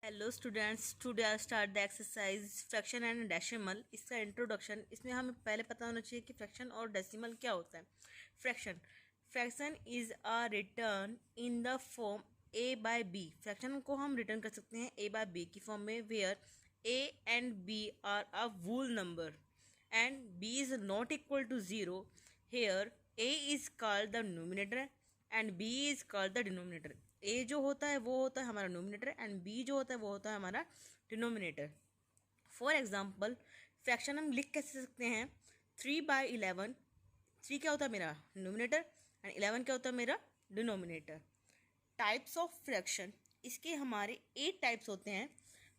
Hello students, today I start the exercise fraction and decimal. इसका introduction, इसमें हमें पहले पता होना चाहिए कि फ्रैक्शन और डेसिमल क्या होता है। Fraction fraction is a written in the form a by b. Fraction को हम रिटर्न कर सकते हैं ए बाय बी की फॉर्म में, where a and b are a whole number and b is not equal to zero. Here a is called the numerator and b is called the denominator. A जो होता है वो होता है हमारा numerator and B जो होता है वो होता है हमारा डिनोमिनेटर। फॉर एग्जाम्पल, फ्रैक्शन हम लिख कैसे सकते हैं? 3/11। 3 क्या होता है मेरा न्यूमिनेटर एंड 11 क्या होता है मेरा डिनोमिनेटर। टाइप्स ऑफ फ्रैक्शन, इसके हमारे 8 टाइप्स होते हैं।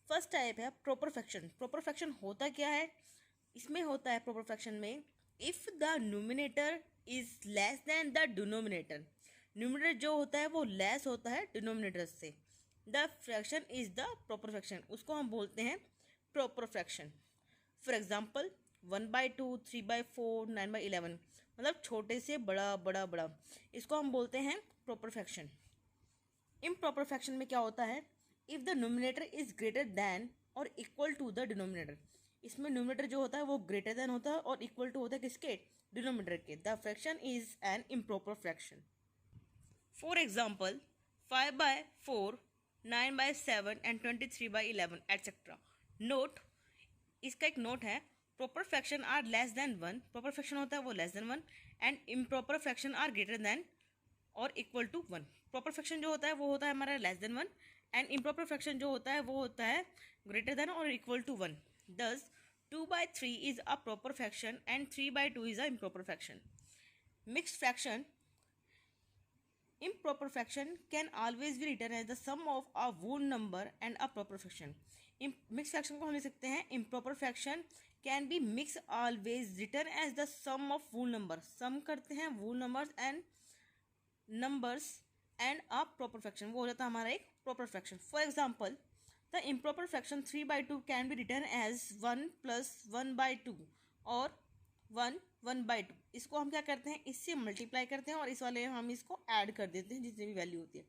फर्स्ट टाइप है प्रॉपर फ्रैक्शन। प्रॉपर फ्रैक्शन होता क्या है? इसमें होता है प्रॉपर फ्रैक्शन में, if the numerator is less than the denominator. Numerator जो होता है वो लेस होता है डिनोमिनेटर से, the fraction is the proper fraction, उसको हम बोलते हैं प्रॉपर फ्रैक्शन। फॉर एग्जाम्पल 1/2, 3/4, 9/11, मतलब छोटे से बड़ा बड़ा बड़ा, इसको हम बोलते हैं प्रॉपर फ्रैक्शन। इम्प्रॉपर फ्रैक्शन में क्या होता है? If the numerator is greater than और इक्वल टू द डिनोमिनेटर। इसमें न्यूमिनेटर जो होता है वो ग्रेटर दैन होता है और इक्वल टू होता है किसके? डिनोमिनेटर के। The fraction is an improper fraction. For example 5/4, 9/7 and 23/11 etcetera. Note, इसका एक नोट है, proper fraction are less than 1। Proper fraction होता है वो less than 1 and improper fraction are greater than और इक्वल टू 1। प्रॉपर फ्रैक्शन जो होता है वो होता है हमारा less than 1 and improper fraction जो होता है वो होता है ग्रेटर देन और equal to 1। This 2/3 is a proper fraction and 3/2 is a improper fraction. Mixed fraction, improper fraction can always be written as the sum of a whole number and a proper fraction. Mix fraction को हम लिख सकते हैं, improper fraction can be mixed always written as the sum of whole number। सम करते हैं whole numbers and a proper fraction, वो हो जाता है हमारा एक proper fraction। For example, the improper fraction 3/2 can be written as 1 plus 1/2 और 1/2। इसको हम क्या करते हैं? इससे मल्टीप्लाई करते हैं और इस वाले हम इसको ऐड कर देते हैं जितनी भी वैल्यू होती है।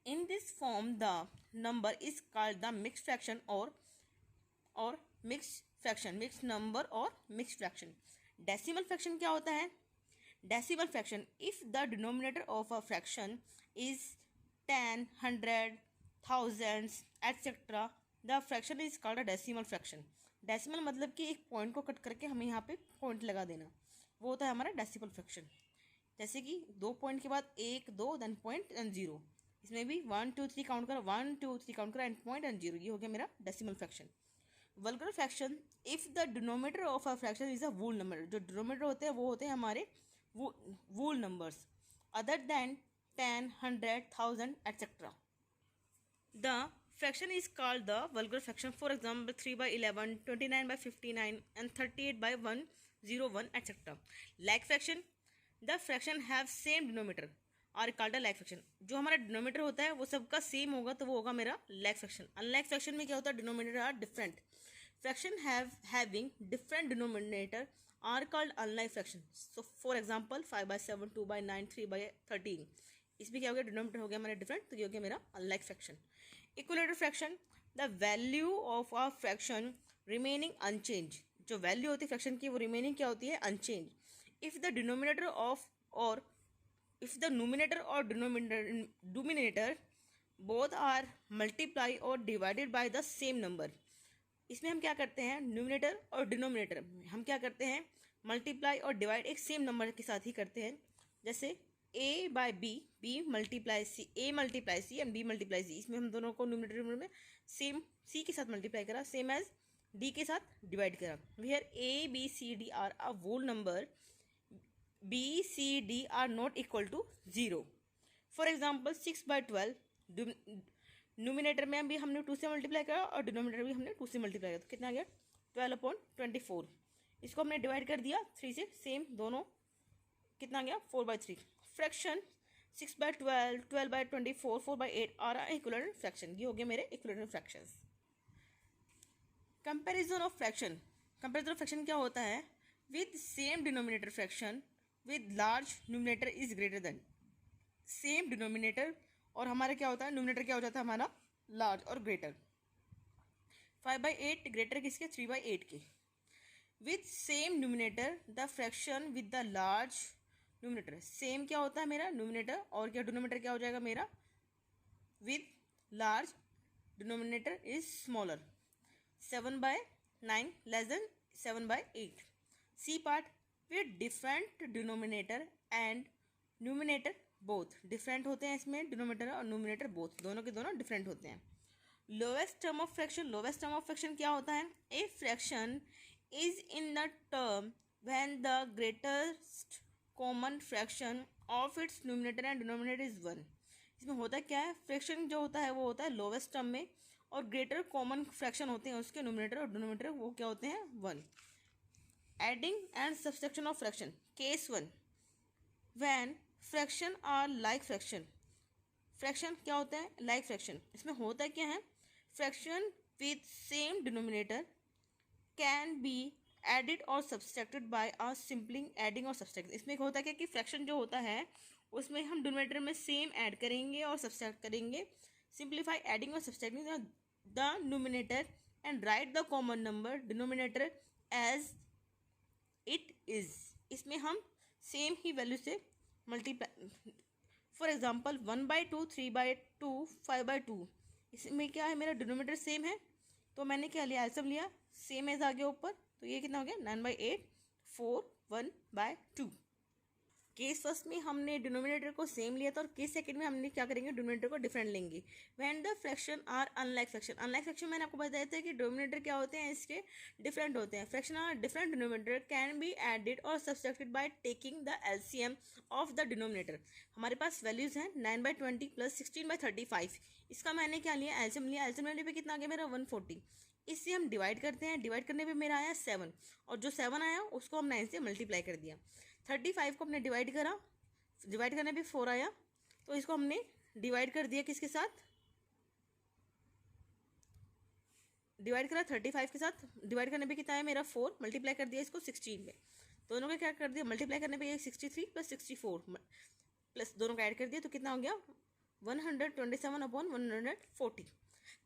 In this form the number is called the mix fraction और मिक्स फ्रैक्शन, मिक्स नंबर और मिक्स फ्रैक्शन। डेसिमल फ्रैक्शन क्या होता है? Decimal fraction, if the denominator of a fraction is 10, 100, thousands etcetera, the fraction is called a decimal fraction. Decimal मतलब कि एक point को cut करके हमें यहाँ पे पॉइंट लगा देना, वो होता है हमारा डेसिमल फ्रैक्शन। जैसे कि 2 पॉइंट के बाद 1, 2 देन पॉइंट एंड 0। इसमें भी 1, 2, 3 काउंट करो, 1, 2, 3 काउंट करो एंड पॉइंट एंड 0। ये हो गया मेरा decimal fraction. Vulgar fraction, if the denominator of a fraction is a whole number. जो डिनोमिनेटर होते हैं वो होते हैं हमारे whole numbers other than 10, 100, 1000 etcetera. The fraction is called the vulgar fraction. For example, 3/11, 29/59 and 38/101 etc. Like fraction, the fraction have same denominator are called a like fraction. जो हमारा denominator होता है वो सबका सेम होगा तो वो होगा मेरा like fraction. Unlike fraction में क्या होता है? Denominator are different. Fraction having different denominator are called unlike fraction. So for example 5/7, 2/9, 3/13, इसमें क्या हो गया? डिनोमिनेटर हो गया हमारा डिफरेंट, तो ये हो गया मेरा unlike fraction. Equilateral fraction, the value of a fraction remaining unchange. जो वैल्यू होती है फ्रैक्शन की वो रिमेनिंग क्या होती है? Unchange. If the denominator of और इफ द न्यूमिनेटर और डिनोमिनेटर बोथ आर मल्टीप्लाई और divided by the same number. इसमें हम क्या करते हैं? न्यूमिनेटर और डिनोमिनेटर हम क्या करते हैं? मल्टीप्लाई और डिवाइड एक सेम नंबर के साथ ही करते हैं। जैसे a by b, b multiply c, a multiply c and b multiply c. इसमें हम दोनों को न्यूमिनेटर में सेम सी के साथ मल्टीप्लाई करा, सेम एज डी के साथ डिवाइड करा। Where A B C D are a whole number, B C D are not equal to 0। For example 6/12, numerator में भी हमने 2 से मल्टीप्लाई करा और डिनोमिनेटर भी हमने 2 से मल्टीप्लाई करा, तो कितना आ गया? 12/24। इसको हमने डिवाइड कर दिया 3 से, सेम दोनों, कितना गया? 4/3। Fraction 6/12, 12/24, 4/8 are equivalent fraction. ये हो गए मेरे equivalent fractions. Comparison of fraction, comparison of fraction क्या होता है? With same denominator fraction with large numerator is greater than same denominator और हमारा क्या होता है, न्यूमिनेटर क्या हो जाता है हमारा, लार्ज और ग्रेटर। 5/8 ग्रेटर किसके, 3/8 के। With same numerator the fraction with the large numerator, same क्या होता है मेरा न्यूमिनेटर और क्या डिनोमिनेटर क्या हो जाएगा मेरा, with large denominator is smaller. 7/9 less than 7/8। C part, with different denominator and numerator both, different होते हैं इसमें डिनोमिनेटर और न्यूमिनेटर बोथ, दोनों के दोनों डिफरेंट होते हैं। Lowest term of fraction, lowest term of fraction क्या होता है, a fraction is in the term when the greatest common fraction of its numerator and denominator is 1। इसमें होता क्या है, फ्रैक्शन जो होता है वो होता है लोवेस्ट टर्म में, और ग्रेटर कॉमन फ्रैक्शन होते हैं उसके न्यूमिनेटर और डिनोमिनेटर वो क्या होते हैं 1। Adding and subtraction of fraction, case 1 when fraction are like fraction, fraction क्या होता है, लाइक फ्रैक्शन। इसमें होता क्या है, fraction with same denominator can be added और subtracted by a simpling adding और सब्सट्रैक्ट। इसमें होता है क्या कि फ्रैक्शन जो होता है उसमें हम डिनोमिनेटर में सेम ऐड करेंगे और सब्सट्रैक्ट करेंगे, सिंप्लीफाई एडिंग और subtracting the numerator and write the common number denominator as it is. इसमें हम सेम ही वैल्यू से मल्टीप्लाई, फॉर एग्जाम्पल 1/2 3/2 5/2, इसमें क्या है मेरा डिनोमिनेटर सेम है, तो मैंने क्या लिया, एलसीएम लिया, सेम एज आ गया ऊपर, तो ये कितना हो गया 9/8 4 1/2। केस फर्स्ट में हमने डिनोमिनेटर को सेम लिया था और केस सेकंड में हमने क्या करेंगे, डिनोमिनेटर को डिफरेंट लेंगे। When the fraction are unlike fraction, unlike fraction मैंने आपको बताया था कि डिनोमिनेटर क्या होते हैं इसके डिफरेंट होते हैं। Fraction are different denominator can be added और subtracted by taking the LCM of the denominator. हमारे पास वैल्यूज हैं 9/20 प्लस 16/35, इसका मैंने क्या लिया, एलसीएम लिया, एलसीएम लेने पे कितना आ गया मेरा 140। इससे हम डिवाइड करते हैं, डिवाइड करने पे मेरा आया 7 और जो 7 आया उसको हम 9 से मल्टीप्लाई कर दिया। 35 को हमने डिवाइड करा, डिवाइड करने पे 4 आया, तो इसको हमने डिवाइड कर दिया किसके साथ, डिवाइड करा 35 के साथ, डिवाइड करने पे कितना आया मेरा 4, मल्टीप्लाई कर दिया इसको 16 में, दोनों का क्या कर दिया मल्टीप्लाई करने पे 63 प्लस 64 प्लस दोनों का ऐड कर दिया, तो कितना हो गया 127/140।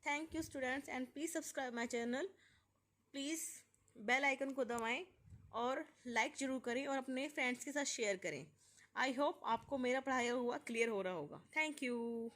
Thank you students and please subscribe my channel, please bell icon को दबाएं और लाइक ज़रूर करें और अपने फ्रेंड्स के साथ शेयर करें। आई होप आपको मेरा पढ़ाया हुआ क्लियर हो रहा होगा। Thank you.